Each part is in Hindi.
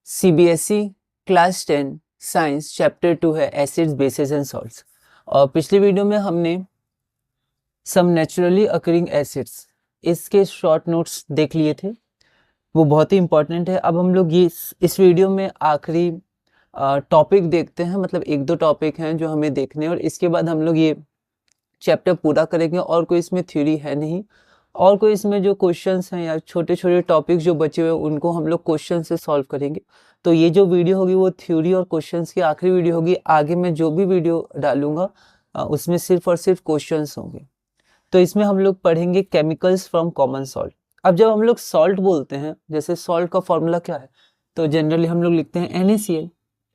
सीबीएसई क्लास 10 साइंस चैप्टर 2 है एसिड्स बेसिस एंड सॉल्ट्स। और पिछली वीडियो में हमने सम नेचुरली अकरिंग एसिड्स इसके शॉर्ट नोट्स देख लिए थे, वो बहुत ही इंपॉर्टेंट है। अब हम लोग ये इस वीडियो में आखिरी टॉपिक देखते हैं, मतलब एक दो टॉपिक हैं जो हमें देखने हैं और इसके बाद हम लोग ये चैप्टर पूरा करेंगे। और कोई इसमें थ्योरी है नहीं, और कोई इसमें जो क्वेश्चंस हैं या छोटे छोटे टॉपिक्स जो बचे हुए हैं उनको हम लोग क्वेश्चन से सॉल्व करेंगे। तो ये जो वीडियो होगी वो थ्योरी और क्वेश्चंस की आखिरी वीडियो होगी। आगे मैं जो भी वीडियो डालूंगा उसमें सिर्फ और सिर्फ क्वेश्चंस होंगे। तो इसमें हम लोग पढ़ेंगे केमिकल्स फ्रॉम कॉमन सॉल्ट। अब जब हम लोग सॉल्ट बोलते हैं, जैसे सॉल्ट का फॉर्मूला क्या है, तो जनरली हम लोग लिखते हैं NaCl।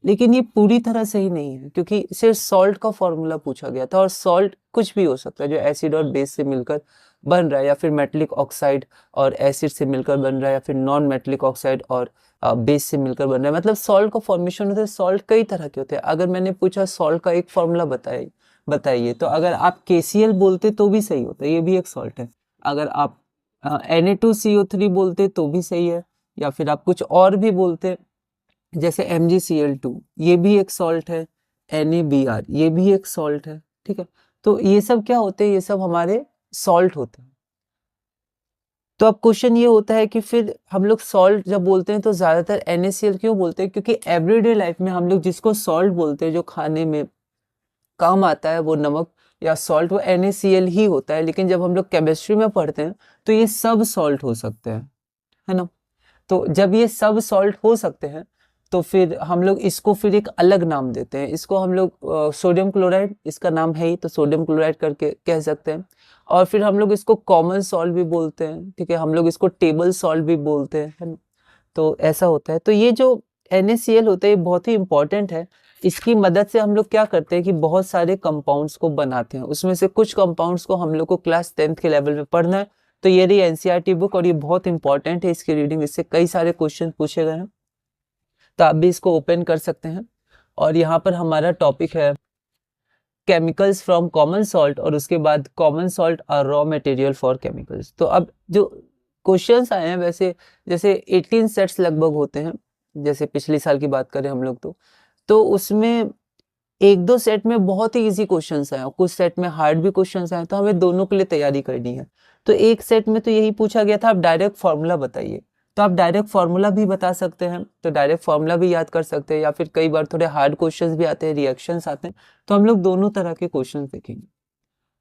लेकिन ये पूरी तरह सही नहीं है, क्योंकि सिर्फ सॉल्ट का फॉर्मूला पूछा गया था और सॉल्ट कुछ भी हो सकता है जो एसिड और बेस से मिलकर बन रहा है, या फिर मेटलिक ऑक्साइड और एसिड से मिलकर बन रहा है, या फिर नॉन मेटलिक ऑक्साइड और बेस से मिलकर बन रहा है। मतलब सॉल्ट का फॉर्मेशन होता है। सॉल्ट कई तरह के होते हैं। अगर मैंने पूछा सॉल्ट का एक फॉर्मूला बताइए, तो अगर आप KCl बोलते तो भी सही होता है, ये भी एक सॉल्ट है। अगर आप Na2CO3 बोलते तो भी सही है, या फिर आप कुछ और भी बोलते जैसे MgCl2, ये भी एक सॉल्ट है। NaBr, ये भी एक सॉल्ट है। ठीक है, तो ये सब क्या होते हैं, ये सब हमारे सॉल्ट होते हैं। तो अब क्वेश्चन ये होता है कि फिर हम लोग सॉल्ट जब बोलते हैं तो ज्यादातर NaCl क्यों बोलते हैं? क्योंकि एवरीडे लाइफ में हम लोग जिसको सॉल्ट बोलते हैं, जो खाने में काम आता है, वो नमक या सॉल्ट, वो NaCl ही होता है। लेकिन जब हम लोग केमिस्ट्री में पढ़ते हैं तो ये सब सॉल्ट हो सकते हैं, है ना। तो जब ये सब सॉल्ट हो सकते हैं तो फिर हम लोग इसको फिर एक अलग नाम देते हैं। इसको हम लोग सोडियम क्लोराइड, इसका नाम है ही, तो सोडियम क्लोराइड करके कह सकते हैं। और फिर हम लोग इसको कॉमन सॉल्ट भी बोलते हैं, ठीक है। हम लोग इसको टेबल सॉल्ट भी बोलते हैं, है ना। तो ऐसा होता है। तो ये जो NaCl होता है ये बहुत ही इंपॉर्टेंट है। इसकी मदद से हम लोग क्या करते हैं कि बहुत सारे कंपाउंड्स को बनाते हैं। उसमें से कुछ कंपाउंड्स को हम लोग को क्लास 10th के लेवल में पढ़ना है। तो ये रही NCERT बुक और ये बहुत इंपॉर्टेंट है, इसकी रीडिंग, इससे कई सारे क्वेश्चन पूछे गए हैं। तो आप भी इसको ओपन कर सकते हैं। और यहाँ पर हमारा टॉपिक है केमिकल्स फ्रॉम कॉमन सॉल्ट, और उसके बाद common salt are raw material for chemicals. तो अब जो क्वेश्चंस आए हैं, वैसे जैसे 18 सेट्स लगभग होते हैं, जैसे पिछले साल की बात करें हम लोग तो उसमें एक दो सेट में बहुत ही इजी क्वेश्चंस आए, कुछ सेट में हार्ड भी क्वेश्चंस आए। तो हमें दोनों के लिए तैयारी करनी है। तो एक सेट में तो यही पूछा गया था, आप डायरेक्ट फॉर्मूला बताइए। तो आप डायरेक्ट फॉर्मूला भी बता सकते हैं, तो डायरेक्ट फॉर्मूला भी याद कर सकते हैं, या फिर कई बार थोड़े हार्ड क्वेश्चंस भी आते हैं, रिएक्शंस आते हैं। तो हम लोग दोनों तरह के क्वेश्चंस देखेंगे।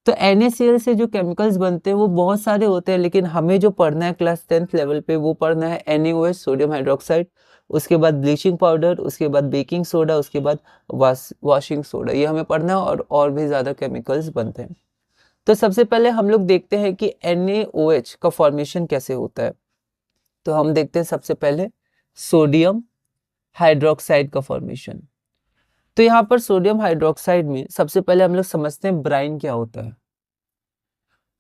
तो NaCl से जो केमिकल्स बनते हैं वो बहुत सारे होते हैं, लेकिन हमें जो पढ़ना है क्लास 10th लेवल पे, वो पढ़ना है NaOH, सोडियम हाइड्रोक्साइड, उसके बाद ब्लीचिंग पाउडर, उसके बाद बेकिंग सोडा, उसके बाद वॉशिंग सोडा। ये हमें पढ़ना है, और भी ज़्यादा केमिकल्स बनते हैं। तो सबसे पहले हम लोग देखते हैं कि NaOH का फॉर्मेशन कैसे होता है। तो हम देखते हैं सबसे पहले सोडियम हाइड्रोक्साइड का फॉर्मेशन। तो यहाँ पर सोडियम हाइड्रोक्साइड में सबसे पहले हम लोग समझते हैं ब्राइन क्या होता है।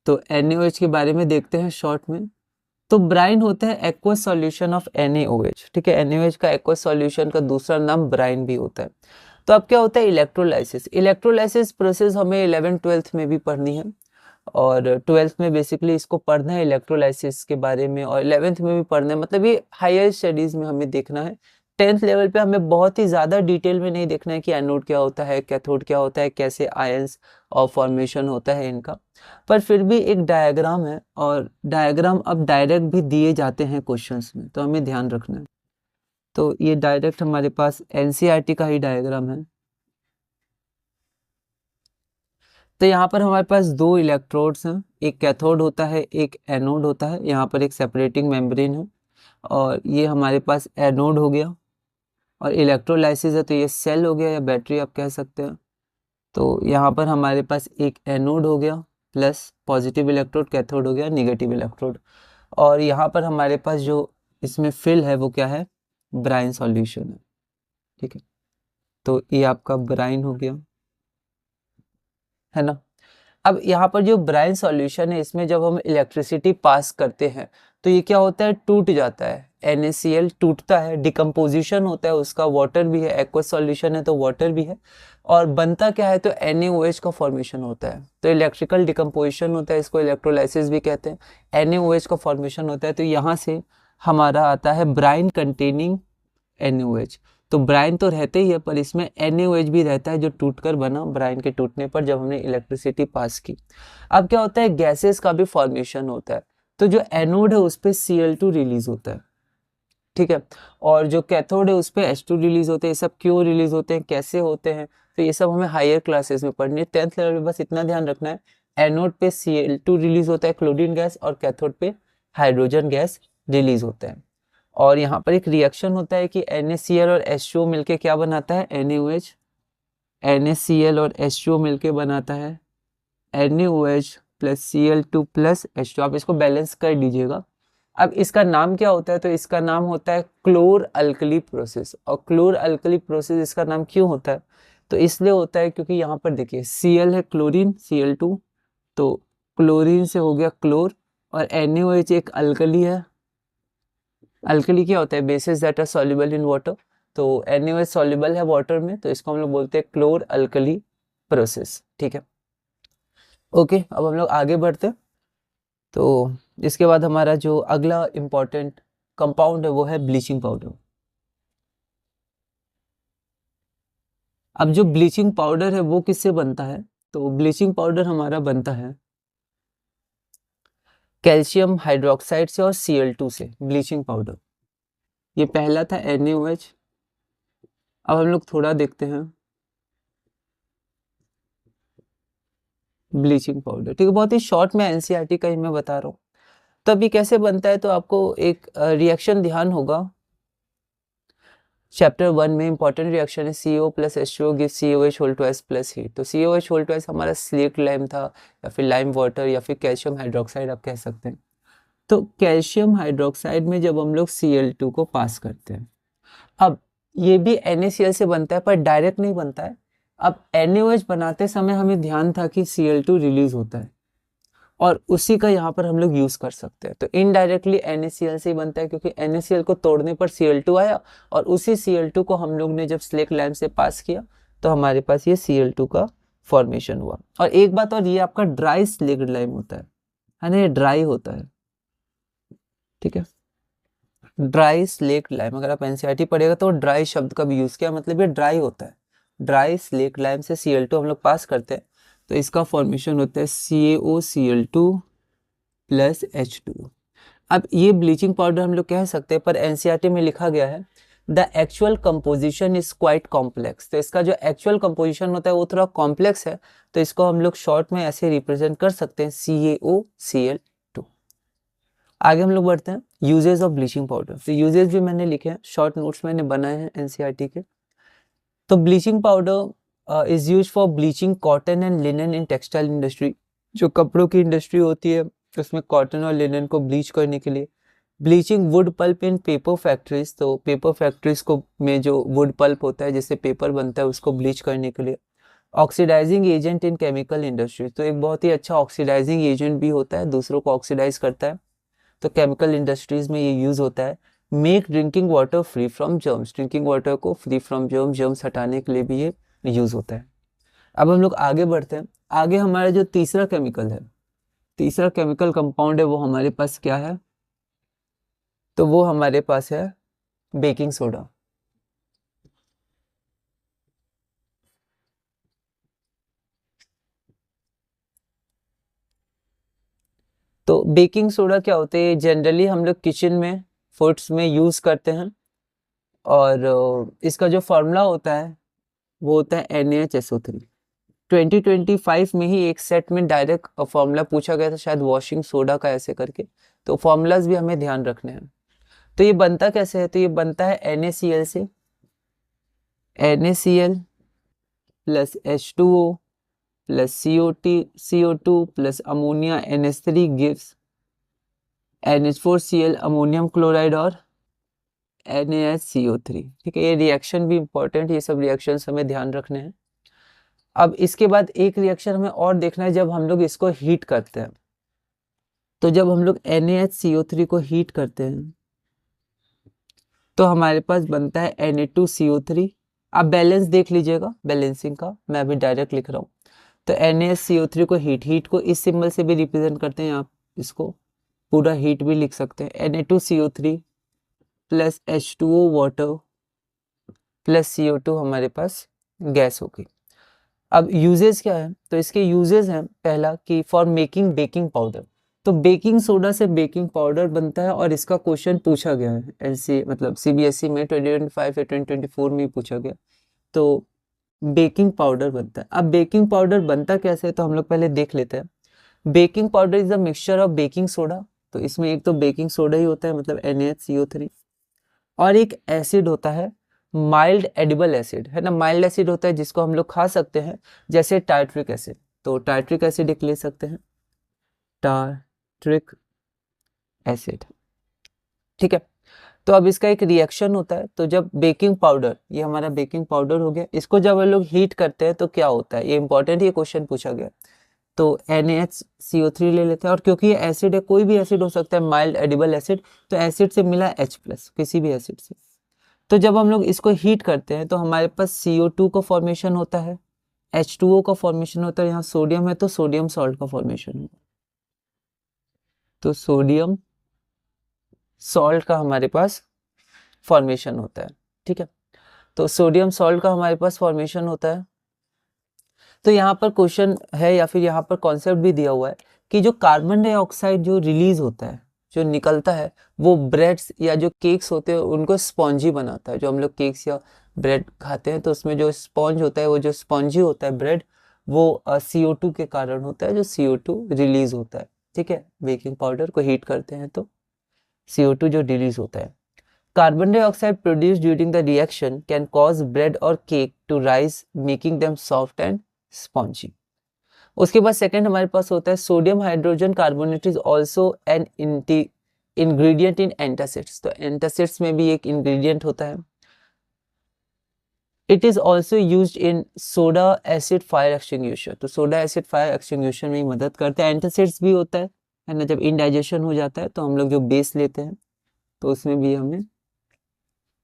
तो NaOH के बारे में देखते हैं शॉर्ट में। तो ब्राइन होता है एक्वस सॉल्यूशन ऑफ NaOH, ठीक है। NaOH का एक्वस सॉल्यूशन का दूसरा नाम ब्राइन भी होता है। तो अब क्या होता है, इलेक्ट्रोलाइसिस। इलेक्ट्रोलाइसिस प्रोसेस हमें 11th-12th में भी पढ़नी है, और 12th में बेसिकली इसको पढ़ना है इलेक्ट्रोलाइसिस के बारे में, और 11th में भी पढ़ना है। मतलब ये हायर स्टडीज में हमें देखना है। 10th लेवल पे हमें बहुत ही ज़्यादा डिटेल में नहीं देखना है कि एनोड क्या होता है, कैथोड क्या होता है, कैसे आयंस और फॉर्मेशन होता है इनका। पर फिर भी एक डायग्राम है, और डायग्राम अब डायरेक्ट भी दिए जाते हैं क्वेश्चंस में, तो हमें ध्यान रखना है। तो ये डायरेक्ट हमारे पास NCERT का ही डायग्राम है। तो यहाँ पर हमारे पास दो इलेक्ट्रोड्स हैं, एक कैथोड होता है, एक एनोड होता है। यहाँ पर एक सेपरेटिंग मेम्ब्रेन है, और ये हमारे पास एनोड हो गया। और इलेक्ट्रोलाइसिस है तो ये सेल हो गया, या बैटरी आप कह सकते हैं। तो यहाँ पर हमारे पास एक एनोड हो गया, प्लस पॉजिटिव इलेक्ट्रोड, कैथोड हो गया नेगेटिव इलेक्ट्रोड। और यहाँ पर हमारे पास जो इसमें फिल है वो क्या है, ब्राइन सॉल्यूशन है, ठीक है। तो ये आपका ब्राइन हो गया, है ना। अब यहाँ पर जो ब्राइन सॉल्यूशन है, इसमें जब हम इलेक्ट्रिसिटी पास करते हैं तो ये क्या होता है, टूट जाता है। NaCl टूटता है, डिकम्पोजिशन होता है उसका, वाटर भी है, एक्वस सॉल्यूशन है तो वाटर भी है। और बनता क्या है, तो NaOH का फॉर्मेशन होता है। तो इलेक्ट्रिकल डिकम्पोजिशन होता है, इसको इलेक्ट्रोलाइसिस भी कहते हैं। NaOH का फॉर्मेशन होता है। तो यहाँ से हमारा आता है ब्राइन कंटेनिंग NaOH। तो ब्राइन तो रहते ही है, पर इसमें NaOH भी रहता है जो टूटकर बना ब्राइन के टूटने पर जब हमने इलेक्ट्रिसिटी पास की। अब क्या होता है, गैसेस का भी फॉर्मेशन होता है, तो जो एनोड है उस पर Cl2 रिलीज होता है, ठीक है, और जो कैथोड है उस पर H2 रिलीज होते हैं। ये सब क्यों रिलीज होते हैं, कैसे होते हैं, तो ये सब हमें हायर क्लासेस में पढ़नी है। 10th लेवल में बस इतना ध्यान रखना है, एनोड पे Cl2 रिलीज होता है क्लोरीन गैस, और कैथोड पे हाइड्रोजन गैस रिलीज होता है। और यहाँ पर एक रिएक्शन होता है कि NaCl और H2O मिलके क्या बनाता है, NaOH। NaCl और H2O मिलके बनाता है NaOH plus Cl2 plus H2। आप इसको बैलेंस कर लीजिएगा। अब इसका नाम क्या होता है, तो इसका नाम होता है क्लोर अल्कली प्रोसेस। और क्लोर अल्कली प्रोसेस इसका नाम क्यों होता है, तो इसलिए होता है क्योंकि यहाँ पर देखिए Cl है क्लोरीन Cl2, तो क्लोरीन से हो गया क्लोर, और NaOH एक अल्कली है। अल्कली क्या होता है, bases that are soluble in water, तो NaOH सॉल्युबल है वाटर में, तो इसको हम लोग बोलते हैं क्लोर अल्कली प्रोसेस, ठीक है। ओके, अब हम लोग आगे बढ़ते हैं। तो इसके बाद हमारा जो अगला इम्पॉर्टेंट कंपाउंड है वो है ब्लीचिंग पाउडर। अब जो ब्लीचिंग पाउडर है वो किससे बनता है, तो ब्लीचिंग पाउडर हमारा बनता है कैल्शियम हाइड्रोक्साइड से और Cl2 से। ब्लीचिंग पाउडर, ये पहला था NaOH। अब हम लोग थोड़ा देखते हैं ब्लीचिंग पाउडर, ठीक है, बहुत ही शॉर्ट में NCERT का ही मैं बता रहा हूँ। तो अभी कैसे बनता है, तो आपको एक रिएक्शन ध्यान होगा। चैप्टर 1 में इंपॉर्टेंट रिएक्शन है CO plus H2O give COH whole twice plus heat. तो COH होल ट्वाइस हमारा स्लेट लाइम था, या फिर लाइम वाटर, या फिर कैल्शियम हाइड्रोक्साइड आप कह सकते हैं। तो कैल्शियम हाइड्रोक्साइड में जब हम लोग Cl2 को पास करते हैं, अब ये भी NaCl से बनता है पर डायरेक्ट नहीं बनता है। अब NaOH बनाते समय हमें ध्यान था कि Cl2 रिलीज होता है, और उसी का यहाँ पर हम लोग यूज कर सकते हैं। तो इनडायरेक्टली NaCl से ही बनता है, क्योंकि NaCl को तोड़ने पर Cl2 आया, और उसी Cl2 को हम लोग ने जब स्लेक लैम्प से पास किया तो हमारे पास ये Cl2 का फॉर्मेशन हुआ। और एक बात और, ये आपका ड्राई स्लेक्ड लाइम होता है ना, ये ड्राई होता है, ठीक है। ड्राई स्लेक्ड लाइम, अगर आप NCERT पढ़ेगा तो ड्राई शब्द का भी यूज किया, मतलब ये ड्राई होता है। ड्राई स्लेक्ड लाइम से Cl2 हम लोग पास करते हैं, तो इसका फॉर्मेशन होता है CaOCl2 प्लस H2। अब ये ब्लीचिंग पाउडर हम लोग कह सकते हैं, पर NCERT में लिखा गया है the actual composition is quite complex. तो इसका जो एक्चुअल कंपोजिशन होता है वो थोड़ा कॉम्प्लेक्स है, तो इसको हम लोग शॉर्ट में ऐसे रिप्रेजेंट कर सकते हैं CaOCl2। आगे हम लोग बढ़ते हैं यूजेस ऑफ ब्लीचिंग पाउडर। तो यूजेस भी मैंने लिखे हैं, शॉर्ट नोट्स मैंने बनाए हैं NCERT के। तो bleaching powder is use for bleaching cotton and linen in textile industry. जो कपड़ों की इंडस्ट्री होती है उसमें कॉटन और लिनन को ब्लीच करने के लिए। ब्लीचिंग वुड पल्प इन पेपर फैक्ट्रीज, तो पेपर फैक्ट्रीज को में जो वुड पल्प होता है जिससे पेपर बनता है उसको ब्लीच करने के लिए। Oxidising agent in chemical industry, तो एक बहुत ही अच्छा ऑक्सीडाइजिंग एजेंट भी होता है, दूसरों को ऑक्सीडाइज करता है, तो केमिकल इंडस्ट्रीज में ये यूज होता है। Make drinking water free from germs, drinking water को फ्री फ्रॉम जर्म्स हटाने के लिए भी ये यूज होता है। अब हम लोग आगे बढ़ते हैं। आगे हमारा जो तीसरा केमिकल है, तीसरा केमिकल कंपाउंड है, वो हमारे पास क्या है, तो वो हमारे पास है बेकिंग सोडा। तो बेकिंग सोडा क्या होते हैं, जनरली हम लोग किचन में फूड्स में यूज करते हैं, और इसका जो फॉर्मूला होता है वो होता है NaHSO3। 2025 में ही एक सेट में डायरेक्ट फॉर्मूला पूछा गया था, शायद वॉशिंग सोडा का ऐसे करके, तो फॉर्मूलाज भी हमें ध्यान रखने हैं। तो ये बनता कैसे है, तो ये बनता है NaCl से, NaCl plus H2O plus CO2 plus ammonia NH3 gives NH4Cl ammonium chloride और NaHCO3, ठीक है। ये रिएक्शन भी इंपॉर्टेंट, ये सब रिएक्शंस हमें ध्यान रखने हैं। अब इसके बाद एक रिएक्शन हमें और देखना है, जब हम लोग इसको हीट करते हैं, तो जब हम लोग NaHCO3 को हीट करते हैं तो हमारे पास बनता है Na2CO3। आप बैलेंस देख लीजिएगा, बैलेंसिंग का मैं अभी डायरेक्ट लिख रहा हूँ। तो NaCO3 को हीट को इस सिंबल से भी रिप्रेजेंट करते हैं, आप इसको पूरा हीट भी लिख सकते हैं। Na2CO3 plus H2O water plus CO2 हमारे पास गैस होगी। अब यूजेस क्या है, तो इसके यूजेस हैं, पहला कि फॉर मेकिंग बेकिंग पाउडर, तो बेकिंग सोडा से बेकिंग पाउडर बनता है और इसका क्वेश्चन पूछा गया है एलसी मतलब CBSE में 2025 या 2024 में ही पूछा गया। तो बेकिंग पाउडर बनता है। अब बेकिंग पाउडर बनता कैसे है तो हम लोग पहले देख लेते हैं। Baking powder is a mixture of baking soda, तो इसमें एक तो बेकिंग सोडा ही होता है मतलब NaHCO3, और एक एसिड होता है माइल्ड एडिबल एसिड, है ना, माइल्ड एसिड होता है जिसको हम लोग खा सकते हैं, जैसे टार्ट्रिक एसिड। तो टार्ट्रिक एसिड एक ले सकते हैं, टार्ट्रिक एसिड, ठीक है। तो अब इसका एक रिएक्शन होता है, तो जब बेकिंग पाउडर, ये हमारा बेकिंग पाउडर हो गया, इसको जब हम लोग हीट करते हैं तो क्या होता है, ये इंपॉर्टेंट, ये क्वेश्चन पूछा गया। तो NaHCO3 ले लेते हैं, और क्योंकि ये एसिड है, कोई भी एसिड हो सकता है, माइल्ड एडिबल एसिड, तो एसिड से मिला H+, किसी भी एसिड से। तो जब हम लोग इसको हीट करते हैं तो हमारे पास CO2 का फॉर्मेशन होता है, H2O का फॉर्मेशन होता है, यहाँ सोडियम है तो सोडियम सॉल्ट का फॉर्मेशन होगा, तो सोडियम सॉल्ट का हमारे पास फॉर्मेशन होता है, ठीक है। तो सोडियम सॉल्ट का हमारे पास फॉर्मेशन होता है। तो यहाँ पर क्वेश्चन है या फिर यहाँ पर कॉन्सेप्ट भी दिया हुआ है कि जो कार्बन डाइऑक्साइड जो रिलीज होता है, जो निकलता है, वो ब्रेड्स या जो केक्स होते हैं उनको स्पॉन्जी बनाता है। जो हम लोग केक्स या ब्रेड खाते हैं तो उसमें जो स्पॉन्ज होता है, वो जो स्पॉन्जी होता है ब्रेड, वो CO2 के कारण होता है, जो CO2 रिलीज होता है, ठीक है। बेकिंग पाउडर को हीट करते हैं तो CO2 जो रिलीज होता है। Carbon dioxide produced during the reaction can cause bread or cake to rise, making them soft and spongy. उसके बाद सेकंड हमारे पास होता है sodium hydrogen carbonate is also an ingredient in antacids, तो एंटासिड्स में भी एक इंग्रेडिएंट होता है। It is also used in soda acid fire extinguisher, तो सोडा एसिड फायर एक्सटिंग्विशर में ही मदद करता है। एंटासिड्स भी होता है ना, जब इंडाइजेशन हो जाता है तो हम लोग जो बेस लेते हैं तो उसमें भी हमें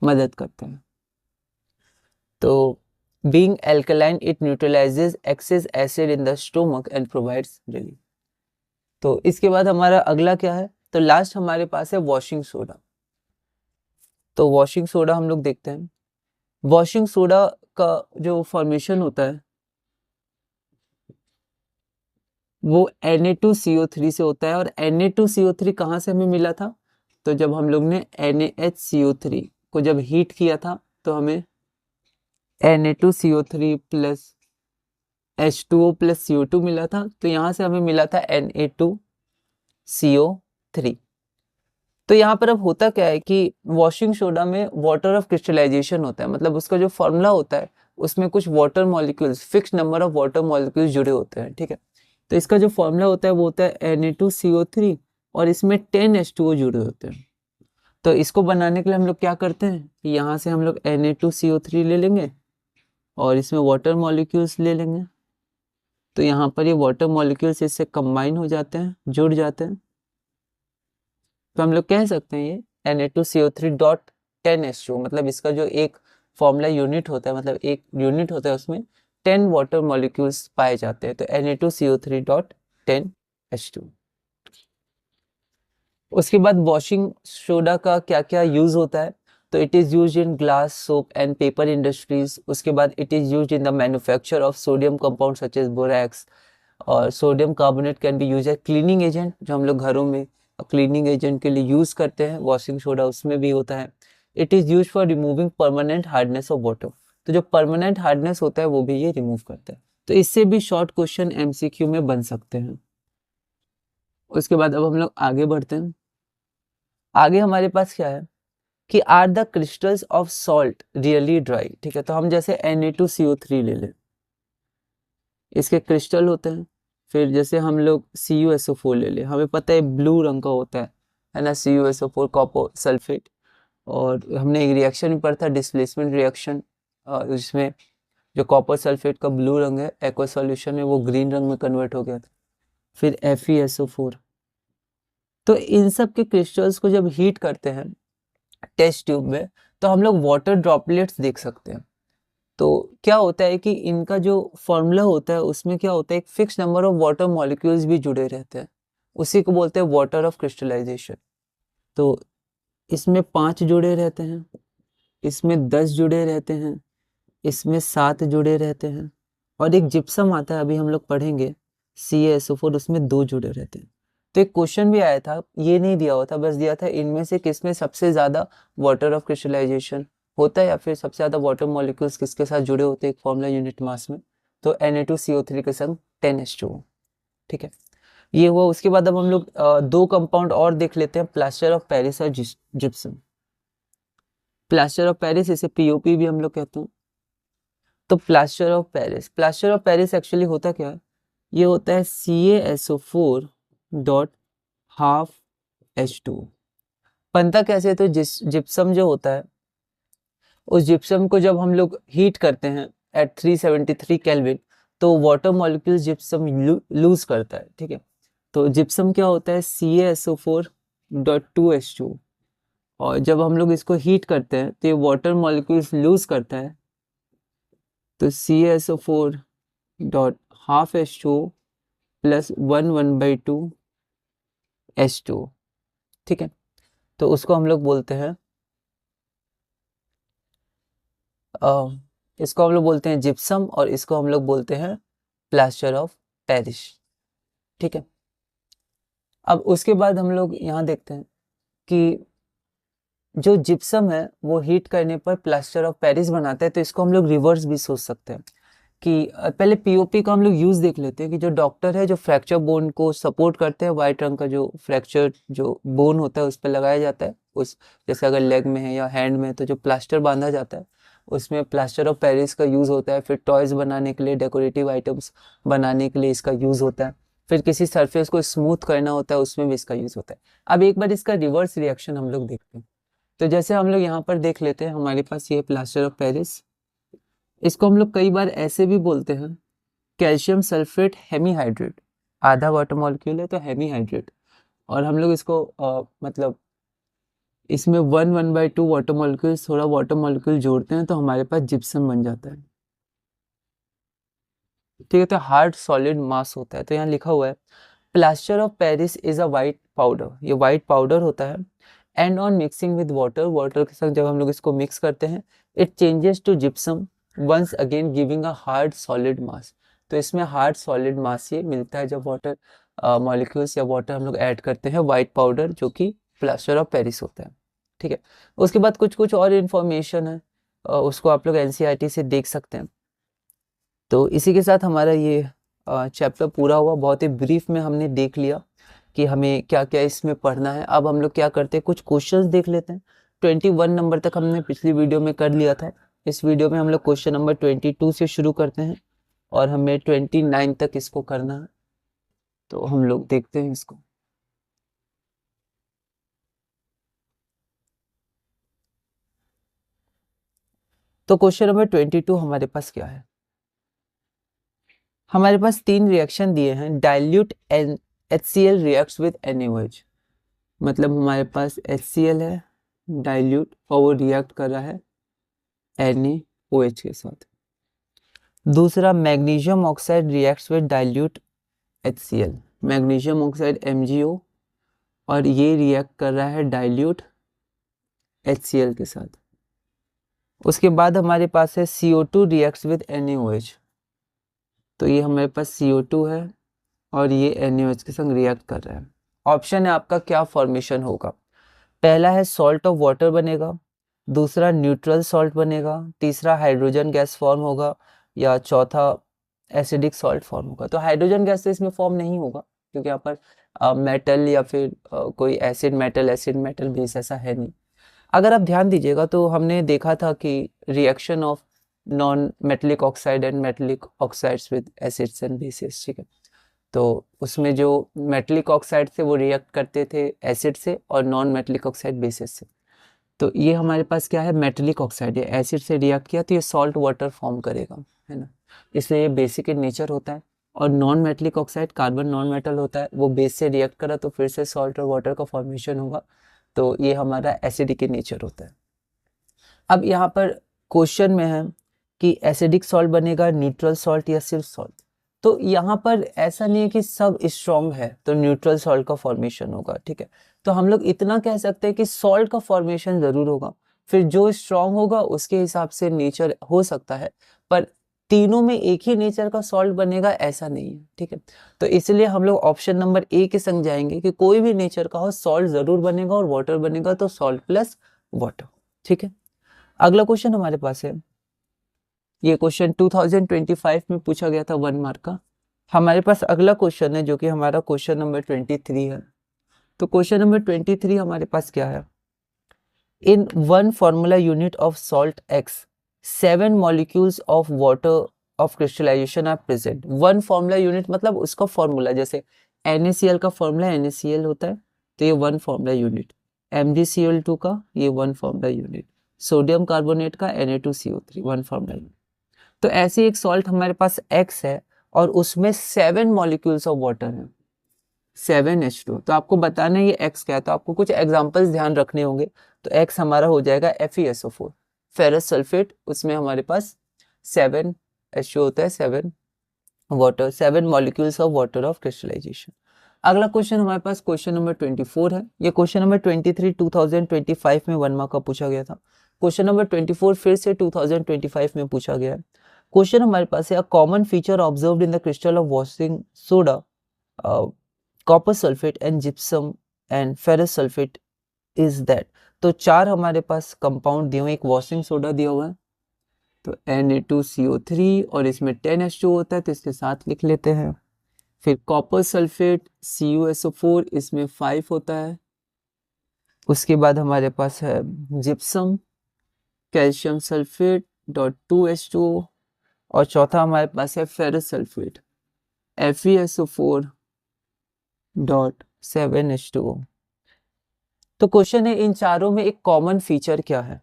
मदद करते हैं। तो being alkaline it neutralizes excess acid in the stomach and provides relief। तो इसके बाद हमारा अगला क्या है, तो लास्ट हमारे पास है वॉशिंग सोडा। तो वॉशिंग सोडा हम लोग देखते हैं। वॉशिंग सोडा का जो फॉर्मेशन होता है वो Na2CO3 से होता है, और Na2CO3 कहाँ से हमें मिला था, तो जब हम लोग ने NaHCO3 को जब हीट किया था तो हमें Na2CO3 plus H2O plus CO2 मिला था, तो यहाँ से हमें मिला था Na2CO3। तो यहाँ पर अब होता क्या है कि वॉशिंग सोडा में वाटर ऑफ क्रिस्टलाइजेशन होता है, मतलब उसका जो फॉर्मूला होता है उसमें कुछ water molecules, fix number of water molecules जुड़े होते हैं, ठीक है। तो इसका जो फॉर्मूला होता है वो होता है Na2CO3 और इसमें 10 H2O जुड़े होते हैं। तो इसको बनाने के लिए हम लोग क्या करते हैं कि यहाँ से हम लोग Na2CO3 ले लेंगे और इसमें वाटर मॉलिक्यूल्स ले लेंगे, तो यहाँ पर ये वाटर मॉलिक्यूल्स इससे कंबाइन हो जाते हैं, जुड़ जाते हैं, तो हम लोग कह सकते हैं ये Na2CO3 डॉट 10 H2O, मतलब इसका जो एक फॉर्मूला यूनिट होता है, मतलब एक यूनिट होता है उसमें 10 वाटर मॉलिक्यूल्स पाए जाते हैं, तो Na2CO3 डॉट 10 H2। उसके बाद वॉशिंग सोडा का क्या क्या यूज होता है, तो it is use in glass, soap and paper industries. उसके बाद it is use in the manufacture of sodium compound such as borax, और sodium carbonate can be use as cleaning agent, जो हम लोग घरों में क्लीनिंग एजेंट के लिए यूज करते हैं, वॉशिंग सोडा उसमें भी होता है। It is use for removing permanent hardness of water, तो जो परमानेंट हार्डनेस होता है वो भी ये रिमूव करता है। तो इससे भी शॉर्ट क्वेश्चन MCQ में बन सकते हैं। उसके बाद अब हम लोग आगे बढ़ते हैं। आगे हमारे पास क्या है कि are the crystals of salt really dry, ठीक है। तो हम जैसे Na2CO3 ले लें, इसके क्रिस्टल होते हैं। फिर जैसे हम लोग CuSO4 ले लें, हमें पता है ब्लू रंग का होता है ना, CuSO4 कॉपर सल्फेट। और हमने एक रिएक्शन भी पढ़ा था, डिस्प्लेसमेंट रिएक्शन, जिसमें जो कॉपर सल्फेट का ब्लू रंग है एक्वा सॉल्यूशन में वो ग्रीन रंग में कन्वर्ट हो गया था। फिर FeSO4। तो इन सब के क्रिस्टल्स को जब हीट करते हैं टेस्ट ट्यूब में तो हम लोग वाटर ड्रॉपलेट्स देख सकते हैं। तो क्या होता है कि इनका जो फॉर्मूला होता है उसमें क्या होता है, एक fix number of water molecules भी जुड़े रहते हैं, उसी को बोलते हैं वाटर ऑफ क्रिस्टलाइजेशन। तो इसमें 5 जुड़े रहते हैं, इसमें 10 जुड़े रहते हैं, इसमें 7 जुड़े रहते हैं, और एक जिप्सम आता है, अभी हम लोग पढ़ेंगे, CaSO4, उसमें 2 जुड़े रहते हैं। तो एक क्वेश्चन भी आया था, ये नहीं दिया हुआ था, बस दिया था इनमें से किसमें सबसे ज़्यादा वाटर ऑफ क्रिस्टलाइजेशन होता है, या फिर सबसे ज़्यादा वाटर मॉलिक्यूल्स किसके साथ जुड़े होते हैं एक फॉर्मूला यूनिट मास में, तो Na2CO3 के संग 10H2O। ठीक है, ये हुआ। उसके बाद अब हम लोग 2 कंपाउंड और देख लेते हैं, प्लास्टर ऑफ पेरिस और जिप्सम। प्लास्टर ऑफ पेरिस, इसे POP भी हम लोग कहते हैं। तो प्लास्टर ऑफ पेरिस एक्चुअली होता क्या है, ये होता है CaSO4 डॉट हाफ H2। बनता कैसे, तो जिप्सम जो होता है, उस जिप्सम को जब हम लोग हीट करते हैं एट 373 केल्विन, तो वाटर मॉलिक्यूल जिप्सम लूज करता है। ठीक है, तो जिप्सम क्या होता है, CaSO4.2H2, और जब हम लोग इसको हीट करते हैं तो ये वाटर मॉलिक्यूल्स लूज करता है, तो CaSO4 dot half H2O plus 1/2 H2O। ठीक है, तो उसको हम लोग बोलते हैं इसको हम लोग बोलते हैं जिप्सम, और इसको हम लोग बोलते हैं प्लास्टर ऑफ पेरिस। ठीक है, अब उसके बाद हम लोग यहाँ देखते हैं कि जो जिप्सम है वो हीट करने पर प्लास्टर ऑफ पेरिस बनाता है, तो इसको हम लोग रिवर्स भी सोच सकते हैं कि पहले POP का हम लोग यूज़ देख लेते हैं कि जो डॉक्टर है जो फ्रैक्चर बोन को सपोर्ट करते हैं, वाइट रंग का जो फ्रैक्चर जो बोन होता है उस पर लगाया जाता है, उस जैसे अगर लेग में है या हैंड में, तो जो प्लास्टर बांधा जाता है उसमें प्लास्टर ऑफ पेरिस का यूज़ होता है। फिर टॉयज़ बनाने के लिए, डेकोरेटिव आइटम्स बनाने के लिए इसका यूज़ होता है। फिर किसी सरफेस को स्मूथ करना होता है, उसमें भी इसका यूज़ होता है। अब एक बार इसका रिवर्स रिएक्शन हम लोग देखते हैं, तो जैसे हम लोग यहाँ पर देख लेते हैं, हमारे पास ये प्लास्टर ऑफ पेरिस, इसको हम लोग कई बार ऐसे भी बोलते हैं कैल्शियम सल्फेट हेमीहाइड्रेट, आधा वाटर मॉलिक्यूल है तो हेमीहाइड्रेट, और हम लोग इसको मतलब इसमें 1/2 वाटर मॉलिक्यूल्स, थोड़ा वाटर मॉलिक्यूल जोड़ते हैं तो हमारे पास जिप्सम बन जाता है। ठीक है, तो हार्ड सॉलिड मास होता है। तो यहाँ लिखा हुआ है plaster of Paris is a white powder, ये वाइट पाउडर होता है, and on mixing with water, water के साथ जब हम लोग इसको मिक्स करते हैं, it changes to gypsum once again giving a hard solid mass. तो इसमें हार्ड सॉलिड मास ये मिलता है जब वाटर मॉलिक्यूल्स या वाटर हम लोग ऐड करते हैं, वाइट पाउडर जो कि प्लास्टर ऑफ पेरिस होता है। ठीक है, उसके बाद कुछ कुछ और इन्फॉर्मेशन है, उसको आप लोग NCERT से देख सकते हैं। तो इसी के साथ हमारा ये चैप्टर पूरा हुआ। बहुत ही ब्रीफ में हमने देख लिया कि हमें क्या क्या इसमें पढ़ना है। अब हम लोग क्या करते हैं, कुछ क्वेश्चंस देख लेते हैं। 21 नंबर तक हमने पिछली वीडियो में कर लिया था। इस वीडियो में हम लोग क्वेश्चन नंबर 22 से शुरू करते हैं, और हमें 29 तक इसको करना है। तो हम लोग देखते हैं इसको। तो क्वेश्चन नंबर 22 हमारे पास क्या है, हमारे पास 3 रिएक्शन दिए हैं। Dilute HCl reacts with NaOH, मतलब हमारे पास HCl है डाइल्यूट, और वो रिएक्ट कर रहा है NaOH के साथ। दूसरा, magnesium oxide reacts with dilute HCl, magnesium oxide MgO, और ये रिएक्ट कर रहा है डाइल्यूट HCl के साथ। उसके बाद हमारे पास है CO2 रिएक्ट्स विद NaOH, तो ये हमारे पास CO2 है और ये NaOH के संग रिएक्ट कर रहा है। ऑप्शन है आपका क्या फॉर्मेशन होगा, पहला है सॉल्ट ऑफ वाटर बनेगा, दूसरा न्यूट्रल सॉल्ट बनेगा, तीसरा हाइड्रोजन गैस फॉर्म होगा, या चौथा एसिडिक सॉल्ट फॉर्म होगा। तो हाइड्रोजन गैस तो इसमें फॉर्म नहीं होगा, क्योंकि यहाँ पर मेटल या फिर कोई एसिड मेटल बेस ऐसा है नहीं। अगर आप ध्यान दीजिएगा तो हमने देखा था कि reaction of non metallic oxide and metallic oxides with acids and bases. ठीक है, तो उसमें जो मेटलिक ऑक्साइड थे वो रिएक्ट करते थे एसिड से, और नॉन मेटलिक ऑक्साइड बेसिस से। तो ये हमारे पास क्या है, मेटलिक ऑक्साइड है, एसिड से रिएक्ट किया तो ये सॉल्ट वाटर फॉर्म करेगा, है ना, इसलिए ये बेसिक इन नेचर होता है। और non metallic oxide carbon non metal होता है, वो बेस से रिएक्ट करा तो फिर से सॉल्ट और वाटर का फॉर्मेशन होगा, तो ये हमारा एसिडिक इन नेचर होता है। अब यहाँ पर क्वेश्चन में है कि एसिडिक सॉल्ट बनेगा न्यूट्रल सॉल्ट या सिर्फ सॉल्ट। तो यहाँ पर ऐसा नहीं है कि सब स्ट्रॉन्ग है तो न्यूट्रल सॉल्ट का फॉर्मेशन होगा। ठीक है, तो हम लोग इतना कह सकते हैं कि सॉल्ट का फॉर्मेशन जरूर होगा, फिर जो स्ट्रांग होगा उसके हिसाब से नेचर हो सकता है, पर तीनों में एक ही नेचर का सॉल्ट बनेगा ऐसा नहीं है, ठीक है। तो इसलिए हम लोग ऑप्शन नंबर ए के संग जाएंगे कि कोई भी नेचर का हो सॉल्ट जरूर बनेगा और वाटर बनेगा, तो सॉल्ट प्लस वाटर, ठीक है। अगला क्वेश्चन हमारे पास है, ये क्वेश्चन 2025 में पूछा गया था 1 मार्क का। हमारे पास अगला क्वेश्चन है जो कि हमारा क्वेश्चन नंबर 23 है। तो क्वेश्चन नंबर 23 हमारे पास क्या है, in 1 formula unit of salt X 7 molecules of water of crystallisation are present. 1 formula unit मतलब उसका फॉर्मूला, जैसे NaCl का फॉर्मूला NaCl होता है, तो ये 1 फॉर्मूला यूनिट, MgCl2 का ये 1 फॉर्मूला यूनिट, सोडियम कार्बोनेट का Na2CO3 1 फॉर्मूला यूनिट। तो ऐसी एक सॉल्ट हमारे पास X है और उसमें 7 मॉलिक्यूल्स ऑफ वाटर है, 7H2। तो आपको बताना है ये X क्या है, तो आपको कुछ एग्जांपल्स ध्यान रखने होंगे। तो X हमारा हो जाएगा FeSO4, फेरस सल्फेट, उसमें हमारे पास 7H2 होता है, 7 water, 7 molecules of water of crystallisation. अगला क्वेश्चन हमारे पास क्वेश्चन नंबर 24 है। ये क्वेश्चन नंबर 23 2025 में 1 मार्क का पूछा गया था। क्वेश्चन नंबर 24 फिर से 2025 में पूछा गया है। क्वेश्चन हमारे पास है, a common feature observed in the crystal of washing soda, copper sulphate and gypsum and ferrous sulphate is that. तो 4 हमारे पास कंपाउंड दिए हुए, एक वॉशिंग सोडा दिया हुआ है, तो Na2CO3 और इसमें 10H2 होता है, तो इसके साथ लिख लेते हैं। फिर कॉपर सल्फेट CuSO4, इसमें 5 होता है। उसके बाद हमारे पास है जिप्सम, कैल्शियम सल्फेट .2H2, और चौथा हमारे पास है फेरस सल्फेट FeSO4 .7H2O। तो क्वेश्चन है, इन चारों में एक कॉमन फीचर क्या है।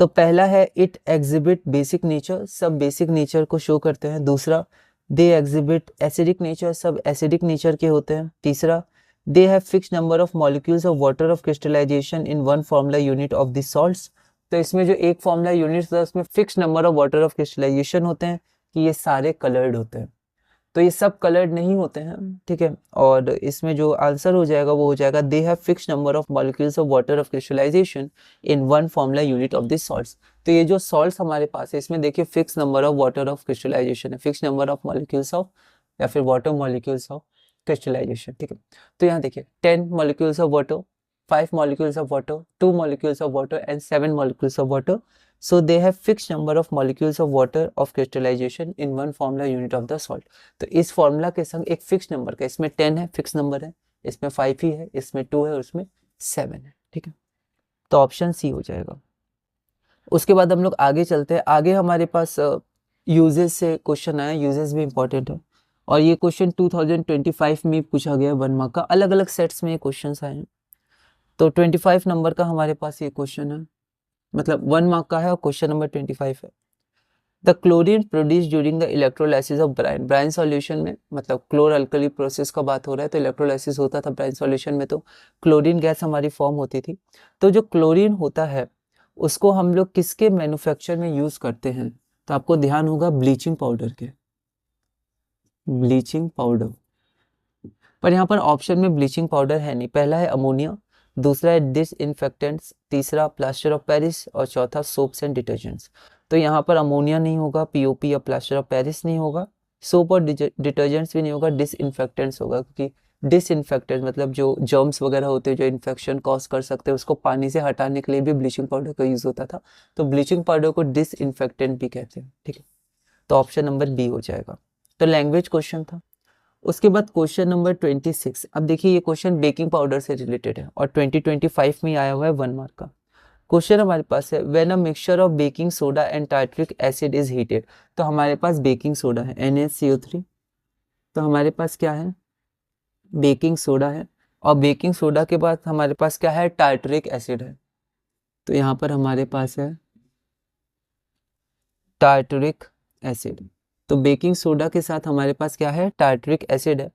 तो पहला है, इट एग्जिबिट बेसिक नेचर, सब बेसिक नेचर को शो करते हैं। दूसरा, दे एग्जिबिट एसिडिक नेचर, सब एसिडिक नेचर के होते हैं। तीसरा, they have fixed number of molecules of water of crystallisation in 1 formula unit of the salts. तो इसमें जो एक फॉर्मूला यूनिट था उसमें fixed number of water of crystallisation होते हैं, कि ये सारे कलर्ड होते हैं। तो ये सब कलर्ड नहीं होते हैं, ठीक है। और इसमें जो आंसर हो जाएगा वो हो जाएगा, they have fixed number of molecules of water of crystallisation in 1 formula unit of this salts. तो ये जो सॉल्ट्स हमारे पास है इसमें देखिए fix number of water of crystallisation है, fix number of molecules of या फिर वाटर मॉलिक्यूल्स ऑफ क्रिस्टलाइजेशन, ठीक है। तो यहाँ देखिए 10 molecules of water, 5 molecules of water, 2 molecules of water and 7 molecules of water. So they have fixed number of molecules of water of crystallization in 1 formula unit of the salt. तो इस फॉर्मूला के संग एक फिक्स नंबर का, इसमें 10 है फिक्स नंबर है, इसमें 5 ही है, इसमें 2 है और इसमें 7 है, ठीक है। तो ऑप्शन सी हो जाएगा। उसके बाद हम लोग आगे चलते हैं। आगे हमारे पास यूजेस से क्वेश्चन आया, यूजेस भी इंपॉर्टेंट है और ये क्वेश्चन 2025 में पूछा गया 1 मार्क का, अलग अलग सेट्स में ये क्वेश्चन आए हैं। तो 25 नंबर का हमारे पास ये क्वेश्चन है, मतलब 1 मार्क का है और क्वेश्चन नंबर 25 है। The chlorine produce during the electrolysis of Bryan, brine solution में, मतलब क्लोर अल्कली प्रोसेस का बात हो रहा है, तो इलेक्ट्रोलाइसिस होता था ब्राइन सॉल्यूशन में, तो क्लोरीन गैस हमारी फॉर्म होती थी। तो जो क्लोरीन होता है उसको हम लोग किसके मैन्युफैक्चर में यूज करते हैं, तो आपको ध्यान होगा ब्लीचिंग पाउडर के, ब्लीचिंग पाउडर। पर यहाँ पर ऑप्शन में ब्लीचिंग पाउडर है नहीं। पहला है अमोनिया, दूसरा है डिसइंफेक्टेंट्स, तीसरा प्लास्टर ऑफ पेरिस और चौथा सोप्स एंड डिटर्जेंट्स। तो यहाँ पर अमोनिया नहीं होगा, पीओपी या प्लास्टर ऑफ पेरिस नहीं होगा, सोप और डिटर्जेंट्स भी नहीं होगा, डिसइंफेक्टेंट्स होगा, क्योंकि डिसइंफेक्टेंट मतलब जो जर्म्स वगैरह होते हैं जो इन्फेक्शन कॉज कर सकते हैं उसको पानी से हटाने के लिए भी ब्लीचिंग पाउडर का यूज होता था। तो ब्लीचिंग पाउडर को डिसइंफेक्टेंट भी कहते हैं, ठीक है। तो ऑप्शन नंबर बी हो जाएगा। तो लैंग्वेज क्वेश्चन था। उसके बाद क्वेश्चन नंबर 26। अब देखिए ये क्वेश्चन बेकिंग पाउडर से रिलेटेड है और 2025 में आया हुआ है 1 मार्क का। क्वेश्चन हमारे पास है, when a mixture of baking soda and tartaric acid is heated. तो हमारे पास बेकिंग सोडा है NaCO3, तो हमारे पास क्या है, बेकिंग सोडा है, और बेकिंग सोडा के बाद हमारे पास क्या है, टार्ट्रिक एसिड है। तो यहाँ पर हमारे पास है टार्ट्रिक एसिड। तो बेकिंग सोडा के साथ हमारे पास क्या है, टार्ट्रिक एसिड है,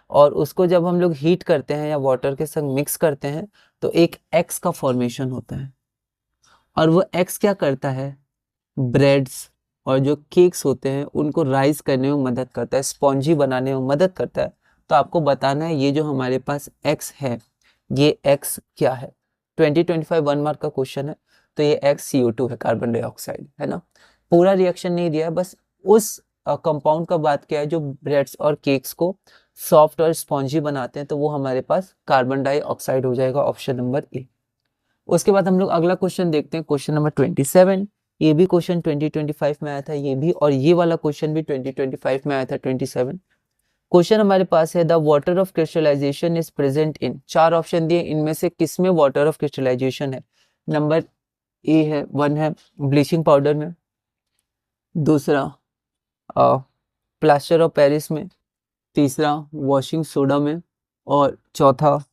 और उसको जब हम लोग हीट करते हैं या वाटर के संग मिक्स करते हैं तो एक एक्स का फॉर्मेशन होता है, और वो एक्स क्या करता है, ब्रेड्स और जो केक्स होते हैं उनको राइज करने में मदद करता है, स्पॉन्जी बनाने में मदद करता है। तो आपको बताना है ये जो हमारे पास एक्स है ये एक्स क्या है। 2025 1 मार्क का क्वेश्चन है। तो ये XCO2 है, कार्बन डाइऑक्साइड, है ना। पूरा रिएक्शन नहीं दिया है, बस उस कंपाउंड का बात किया है जो ब्रेड्स और केक्स को सॉफ्ट और स्पॉन्जी बनाते हैं, तो वो हमारे पास कार्बन डाइऑक्साइड हो जाएगा, ऑप्शन नंबर ए। उसके बाद हम लोग अगला क्वेश्चन देखते हैं, क्वेश्चन नंबर 27। ये भी क्वेश्चन 2025 में आया था, ये भी, और ये वाला क्वेश्चन भी 2025 में आया था, 27। क्वेश्चन हमारे पास है, the water of crystallisation is present in, 4 option दिए, इनमें से किस में वाटर ऑफ क्रिस्टलाइजेशन है। नंबर ए है, 1 है ब्लीचिंग पाउडर में, दूसरा प्लास्टर ऑफ पेरिस में, तीसरा वॉशिंग सोडा में, और चौथा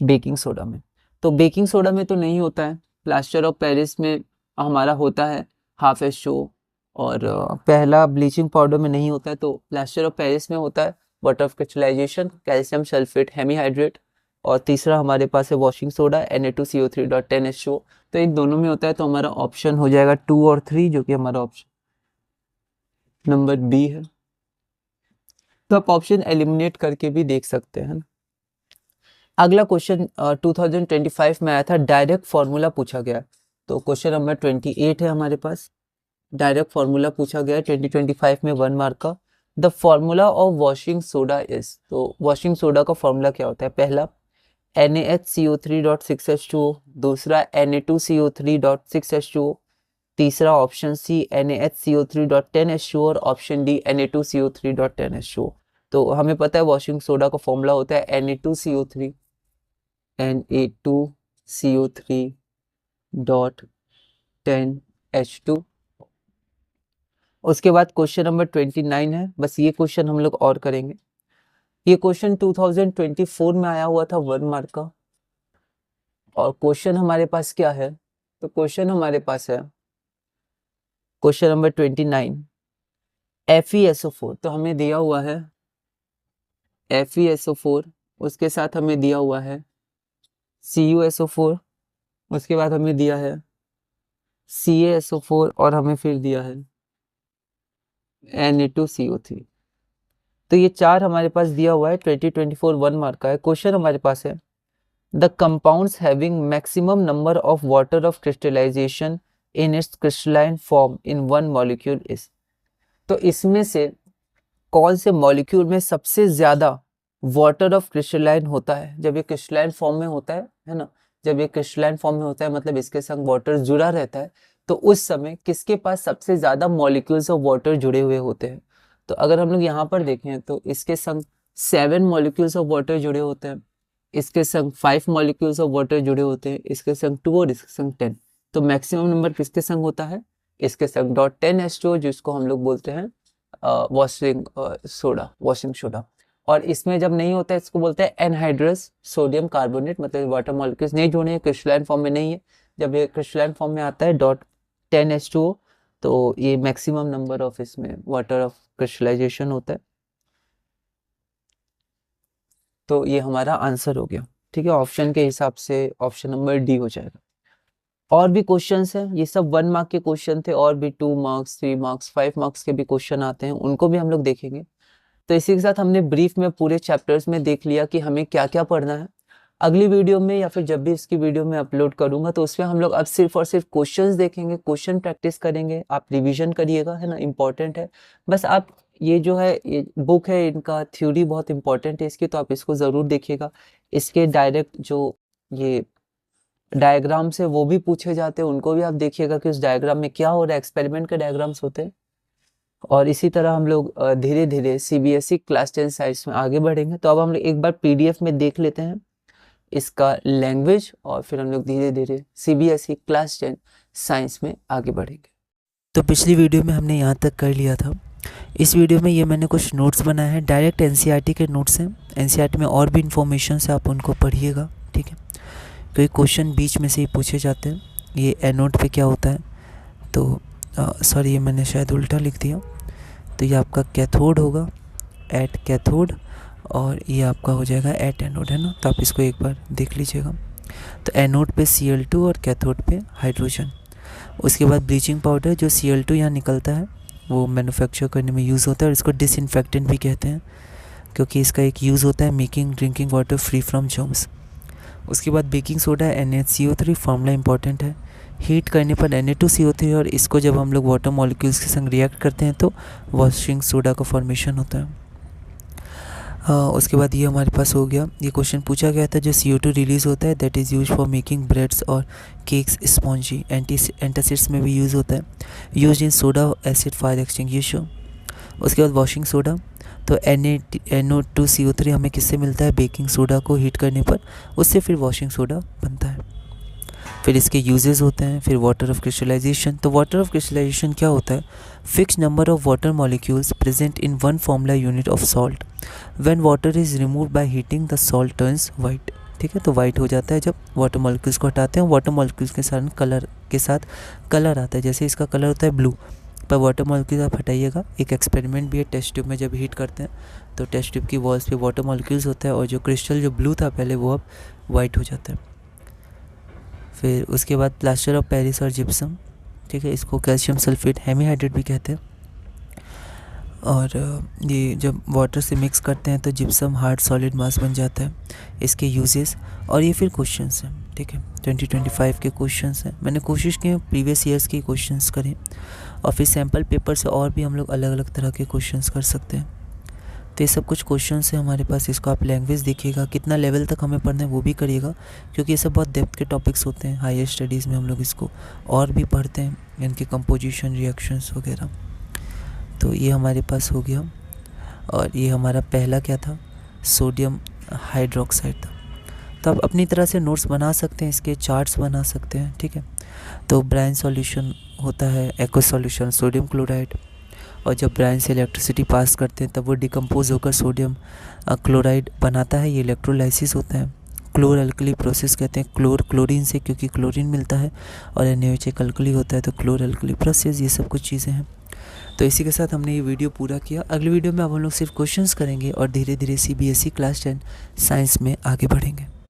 बेकिंग सोडा में। तो बेकिंग सोडा में तो नहीं होता है, प्लास्टर ऑफ पेरिस में हमारा होता है H2O, और पहला ब्लीचिंग पाउडर में नहीं होता है, तो प्लास्टर ऑफ पेरिस में होता है water of crystallisation, calcium sulphate hemihydrate, और तीसरा हमारे पास है वॉशिंग सोडा Na2CO3.10H2O। तो इन दोनों में होता है, तो हमारा ऑप्शन हो जाएगा 2 और 3, जो कि हमारा ऑप्शन नंबर बी है। तो आप ऑप्शन एलिमिनेट करके भी देख सकते हैं। अगला क्वेश्चन 2025 में आया था, डायरेक्ट फार्मूला पूछा गया, तो क्वेश्चन नंबर 28 है हमारे पास, डायरेक्ट फार्मूला पूछा गया 2025 में, 1 मार्क का। The formula of washing soda is, तो वॉशिंग सोडा का फार्मूला क्या होता है, पहला NaHCO3.6H2O, दूसरा Na2CO3.6H2O, तीसरा ऑप्शन सी NaHCO3.10H2O, और ऑप्शन डी Na2CO3.10H2O। तो हमें पता है वॉशिंग सोडा का फॉर्मूला होता है Na2CO3.10H2। उसके बाद क्वेश्चन नंबर 29 है, बस ये क्वेश्चन हम लोग और करेंगे। ये क्वेश्चन 2024 में आया हुआ था, 1 मार्क का, और क्वेश्चन हमारे पास क्या है, तो क्वेश्चन हमारे पास है क्वेश्चन नंबर 29, FeSO4, तो हमें दिया हुआ है FeSO4, उसके साथ हमें दिया हुआ है CuSO4, उसके बाद हमें दिया है CaSO4, और हमें फिर दिया है Na2CO3। तो ये 4 हमारे पास दिया हुआ है, 2024 1 मार्क का है। क्वेश्चन हमारे पास है, the compounds having maximum number of water of crystallisation in its crystalline form in 1 molecule is, तो इसमें से कौन से मॉलिक्यूल में सबसे ज्यादा वाटर ऑफ क्रिस्टलाइन होता है। जब ये क्रिस्टलाइन फॉर्म में होता है ना, जब ये क्रिस्टलाइन फॉर्म में होता है, मतलब इसके संग वाटर जुड़ा रहता है, तो उस समय किसके पास सबसे ज्यादा मॉलिक्यूल्स ऑफ वाटर जुड़े हुए होते हैं। तो अगर हम लोग यहाँ पर देखें, तो इसके संग 7 मॉलिक्यूल्स ऑफ वाटर जुड़े होते हैं, इसके संग 5 मॉलिक्यूल्स ऑफ वाटर जुड़े होते हैं, इसके संग 2 और इसके संग 10। तो मैक्सिमम नंबर किसके संग होता है, इसके संग .10H2O, जिसको हम लोग बोलते हैं वॉशिंग सोडा। और इसमें जब नहीं होता है, इसको बोलते हैं एनहाइड्रस सोडियम कार्बोनेट, मतलब वाटर मॉलिक्यूल्स नहीं जुड़े हैं, क्रिस्टलाइन फॉर्म में नहीं है। जब ये क्रिस्टलाइन फॉर्म में आता है .10H2O, तो ये मैक्सिमम नंबर ऑफ इसमें वाटर ऑफ क्रिस्टलाइजेशन होता है। तो ये हमारा आंसर हो गया, ठीक है। ऑप्शन के हिसाब से ऑप्शन नंबर डी हो जाएगा। और भी क्वेश्चंस हैं, ये सब 1 मार्क के क्वेश्चन थे, और भी 2 मार्क्स 3 मार्क्स 5 मार्क्स के भी क्वेश्चन आते हैं, उनको भी हम लोग देखेंगे। तो इसी के साथ हमने ब्रीफ में पूरे चैप्टर्स में देख लिया कि हमें क्या क्या पढ़ना है। अगली वीडियो में या फिर जब भी इसकी वीडियो में अपलोड करूंगा, तो उसमें हम लोग अब सिर्फ और सिर्फ क्वेश्चंस देखेंगे, क्वेश्चन प्रैक्टिस करेंगे। आप रिवीजन करिएगा, है ना, इंपॉर्टेंट है। बस आप ये जो है, ये बुक है, इनका थ्योरी बहुत इंपॉर्टेंट है इसकी, तो आप इसको ज़रूर देखिएगा। इसके डायरेक्ट जो ये डायग्राम्स है वो भी पूछे जाते हैं, उनको भी आप देखिएगा कि उस डायग्राम में क्या हो रहा है, एक्सपेरिमेंट के डायग्राम्स होते हैं। और इसी तरह हम लोग धीरे धीरे CBSE क्लास 10 साइंस में आगे बढ़ेंगे। तो अब हम लोग एक बार PDF में देख लेते हैं इसका लैंग्वेज, और फिर हम लोग धीरे धीरे CBSE क्लास 10 साइंस में आगे बढ़ेंगे। तो पिछली वीडियो में हमने यहाँ तक कर लिया था। इस वीडियो में ये मैंने कुछ नोट्स बनाए हैं, डायरेक्ट NCERT के नोट्स हैं। NCERT में और भी इन्फॉर्मेशन है, आप उनको पढ़िएगा, ठीक है। कोई क्वेश्चन बीच में से ही पूछे जाते हैं। ये एनोड पे क्या होता है, तो सॉरी, ये मैंने शायद उल्टा लिख दिया। तो ये आपका कैथोड होगा, एट कैथोड, और ये आपका हो जाएगा एट एनोड, है ना। तो आप इसको एक बार देख लीजिएगा। तो एनोड पे Cl2 और कैथोड पे हाइड्रोजन। उसके बाद ब्लीचिंग पाउडर, जो Cl2 यहाँ निकलता है वो मैन्युफैक्चर करने में यूज़ होता है, और इसको डिसइंफेक्टेंट भी कहते हैं, क्योंकि इसका एक यूज़ होता है making drinking water free from germs. उसके बाद baking soda NaCO3, formula important है, हीट करने पर Na2CO3 और इसको जब हम लोग वाटर मॉलिक्यूल्स के संग रिएक्ट करते हैं तो वॉशिंग सोडा का फॉर्मेशन होता है। उसके बाद ये हमारे पास हो गया, ये क्वेश्चन पूछा गया था जो CO2 रिलीज़ होता है that is use for making breads और केक्स स्पॉन्जी, एंटासिड्स में भी यूज़ होता है, use in soda acid fire extinguisher. उसके बाद वॉशिंग सोडा, तो NO2CO3 हमें किससे मिलता है, बेकिंग सोडा को हीट करने पर, उससे फिर वॉशिंग सोडा बनता है। फिर इसके यूजेस होते हैं। फिर वाटर ऑफ क्रिस्टलाइजेशन, तो वाटर ऑफ क्रिस्टलाइजेशन क्या होता है, fix number of water molecules present in one formula unit of salt when water is removed by heating the salt turns white. ठीक है, तो वाइट हो जाता है जब वाटर मॉलिक्यूल्स को हटाते हैं। वाटर मॉलिक्यूल्स के साथ कलर आता है, जैसे इसका कलर होता है ब्लू, पर वाटर मॉलिक्यूल्स आप हटाइएगा। एक एक्सपेरिमेंट भी है, टेस्ट ट्यूब में जब हीट करते हैं तो टेस्ट ट्यूब की वॉल्स पे वाटर मॉलिक्यूल्स होता है और जो क्रिस्टल जो ब्लू था पहले वो अब वाइट हो जाता है। फिर उसके बाद प्लास्टर ऑफ पेरिस और जिप्सम, ठीक है, इसको कैल्शियम सल्फेट हेमीहाइड्रेट भी कहते हैं। और ये जब वाटर से मिक्स करते हैं तो जिप्सम हार्ड सॉलिड मास बन जाता है। इसके यूजेस और ये फिर क्वेश्चंस हैं, ठीक है, 2025 के क्वेश्चंस हैं। मैंने कोशिश की प्रीवियस ईयर्स के क्वेश्चंस करें और फिर सैम्पल पेपर से और भी हम लोग अलग अलग तरह के क्वेश्चंस कर सकते हैं। तो ये सब कुछ क्वेश्चंस है हमारे पास। इसको आप लैंग्वेज देखिएगा, कितना लेवल तक हमें पढ़ना है वो भी करिएगा, क्योंकि ये सब बहुत डेप्थ के टॉपिक्स होते हैं। हायर स्टडीज़ में हम लोग इसको और भी पढ़ते हैं, इनके कंपोजिशन, रिएक्शंस वगैरह। तो ये हमारे पास हो गया। और ये हमारा पहला क्या था, सोडियम हाइड्रोक्साइड था। तो आप अपनी तरह से नोट्स बना सकते हैं, इसके चार्ट्स बना सकते हैं, ठीक है। तो ब्राइन सॉल्यूशन होता है, एक्वस सॉल्यूशन सोडियम क्लोराइड, और जब ब्राइन से इलेक्ट्रिसिटी पास करते हैं तब वो डिकम्पोज होकर सोडियम क्लोराइड बनाता है। ये इलेक्ट्रोलाइसिस होता है। क्लोर अल्कली प्रोसेस कहते हैं, क्लोरीन से, क्योंकि क्लोरीन मिलता है, और NaOH अल्कली होता है तो क्लोर अल्कली प्रोसेस। ये सब कुछ चीज़ें हैं। तो इसी के साथ हमने ये वीडियो पूरा किया। अगली वीडियो में अब हम लोग सिर्फ क्वेश्चंस करेंगे और धीरे धीरे CBSE क्लास 10 साइंस में आगे बढ़ेंगे।